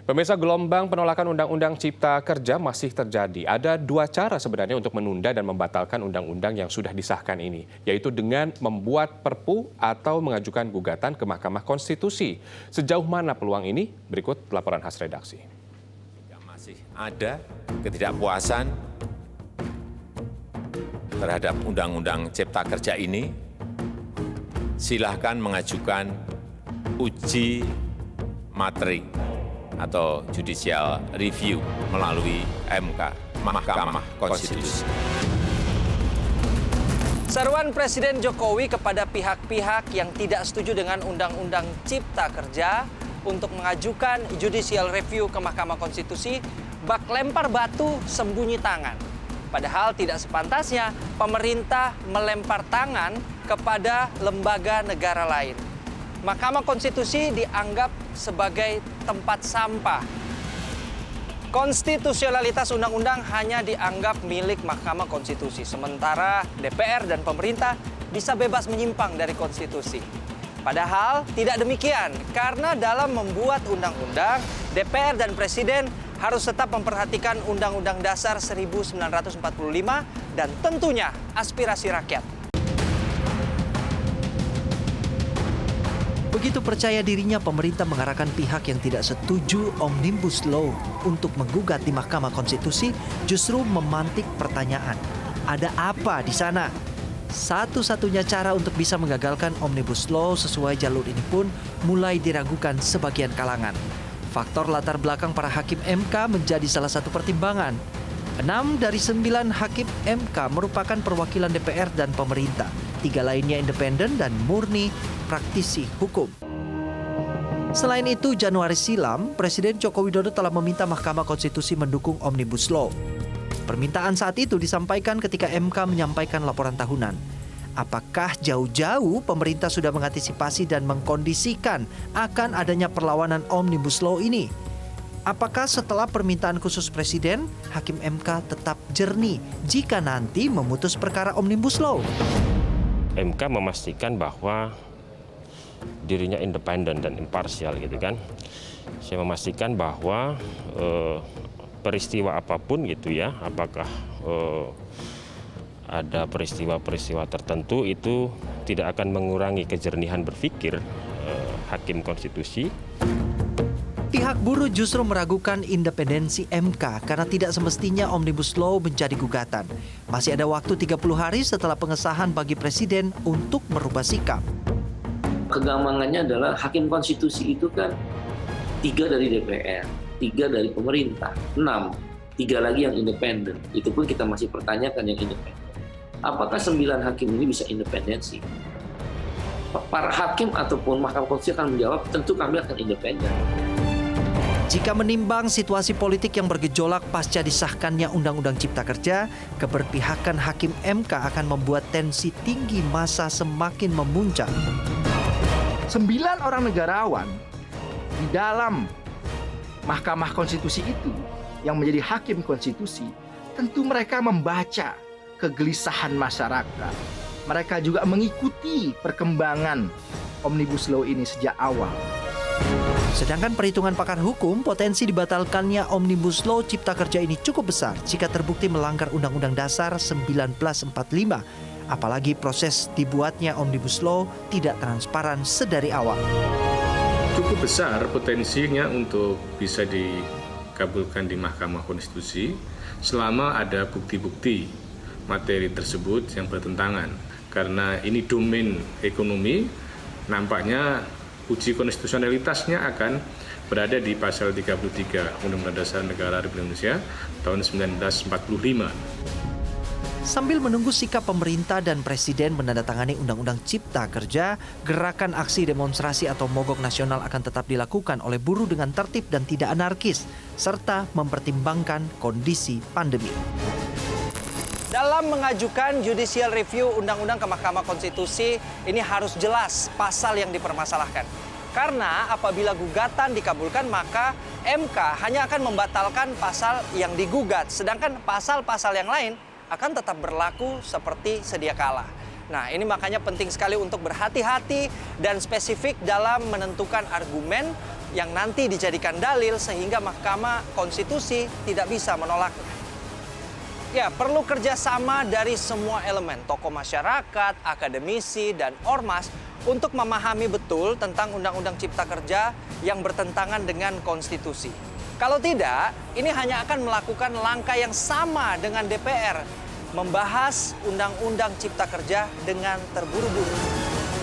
Pemirsa, gelombang penolakan Undang-Undang Cipta Kerja masih terjadi. Ada dua cara sebenarnya untuk menunda dan membatalkan undang-undang yang sudah disahkan ini, yaitu dengan membuat perpu atau mengajukan gugatan ke Mahkamah Konstitusi. Sejauh mana peluang ini? Berikut laporan khas redaksi. Masih ada ketidakpuasan terhadap Undang-Undang Cipta Kerja ini, silahkan mengajukan uji materi atau judicial review melalui MK, Mahkamah Konstitusi. Seruan Presiden Jokowi kepada pihak-pihak yang tidak setuju dengan Undang-Undang Cipta Kerja untuk mengajukan judicial review ke Mahkamah Konstitusi bak lempar batu sembunyi tangan. Padahal tidak sepantasnya pemerintah melempar tangan kepada lembaga negara lain. Mahkamah Konstitusi dianggap sebagai tempat sampah. Konstitusionalitas undang-undang hanya dianggap milik Mahkamah Konstitusi, sementara DPR dan pemerintah bisa bebas menyimpang dari konstitusi. Padahal tidak demikian, karena dalam membuat undang-undang, DPR dan Presiden harus tetap memperhatikan Undang-Undang Dasar 1945 dan tentunya aspirasi rakyat. Begitu percaya dirinya pemerintah mengarahkan pihak yang tidak setuju Omnibus Law untuk menggugat di Mahkamah Konstitusi, justru memantik pertanyaan. Ada apa di sana? Satu-satunya cara untuk bisa mengagalkan Omnibus Law sesuai jalur ini pun mulai diragukan sebagian kalangan. Faktor latar belakang para hakim MK menjadi salah satu pertimbangan. 6 dari 9 hakim MK merupakan perwakilan DPR dan pemerintah. 3 lainnya independen dan murni praktisi hukum. Selain itu, Januari silam, Presiden Joko Widodo telah meminta Mahkamah Konstitusi mendukung Omnibus Law. Permintaan saat itu disampaikan ketika MK menyampaikan laporan tahunan. Apakah jauh-jauh pemerintah sudah mengantisipasi dan mengkondisikan akan adanya perlawanan Omnibus Law ini? Apakah setelah permintaan khusus Presiden, Hakim MK tetap jernih jika nanti memutus perkara Omnibus Law? MK memastikan bahwa dirinya independen dan imparsial gitu kan. Saya memastikan bahwa peristiwa apapun gitu ya, apakah ada peristiwa-peristiwa tertentu itu tidak akan mengurangi kejernihan berpikir Hakim Konstitusi. Pihak buruh justru meragukan independensi MK karena tidak semestinya Omnibus Law menjadi gugatan. Masih ada waktu 30 hari setelah pengesahan bagi Presiden untuk merubah sikap. Kegampangannya adalah Hakim Konstitusi itu kan 3 dari DPR, 3 dari pemerintah, 6, 3 lagi yang independen. Itu pun kita masih pertanyakan yang independen. Apakah 9 hakim ini bisa independensi? Para hakim ataupun Mahkamah Konstitusi akan menjawab, tentu kami akan independen. Jika menimbang situasi politik yang bergejolak pasca disahkannya Undang-Undang Cipta Kerja, keberpihakan Hakim MK akan membuat tensi tinggi massa semakin memuncak. 9 orang negarawan di dalam Mahkamah Konstitusi itu yang menjadi Hakim Konstitusi, tentu mereka membaca kegelisahan masyarakat. Mereka juga mengikuti perkembangan Omnibus Law ini sejak awal. Sedangkan perhitungan pakar hukum, potensi dibatalkannya Omnibus Law Cipta Kerja ini cukup besar jika terbukti melanggar Undang-Undang Dasar 1945. Apalagi proses dibuatnya Omnibus Law tidak transparan sedari awal. Cukup besar potensinya untuk bisa dikabulkan di Mahkamah Konstitusi selama ada bukti-bukti materi tersebut yang bertentangan. Karena ini domain ekonomi, nampaknya uji konstitusionalitasnya akan berada di pasal 33 Undang-Undang Dasar Negara Republik Indonesia tahun 1945. Sambil menunggu sikap pemerintah dan Presiden menandatangani Undang-Undang Cipta Kerja, gerakan aksi demonstrasi atau mogok nasional akan tetap dilakukan oleh buruh dengan tertib dan tidak anarkis, serta mempertimbangkan kondisi pandemi. Dalam mengajukan judicial review undang-undang ke Mahkamah Konstitusi, ini harus jelas pasal yang dipermasalahkan. Karena apabila gugatan dikabulkan, maka MK hanya akan membatalkan pasal yang digugat, sedangkan pasal-pasal yang lain akan tetap berlaku seperti sedia kala. Nah, ini makanya penting sekali untuk berhati-hati dan spesifik dalam menentukan argumen yang nanti dijadikan dalil sehingga Mahkamah Konstitusi tidak bisa menolaknya. Ya, perlu kerjasama dari semua elemen, tokoh masyarakat, akademisi, dan ormas untuk memahami betul tentang Undang-Undang Cipta Kerja yang bertentangan dengan konstitusi. Kalau tidak, ini hanya akan melakukan langkah yang sama dengan DPR, membahas Undang-Undang Cipta Kerja dengan terburu-buru.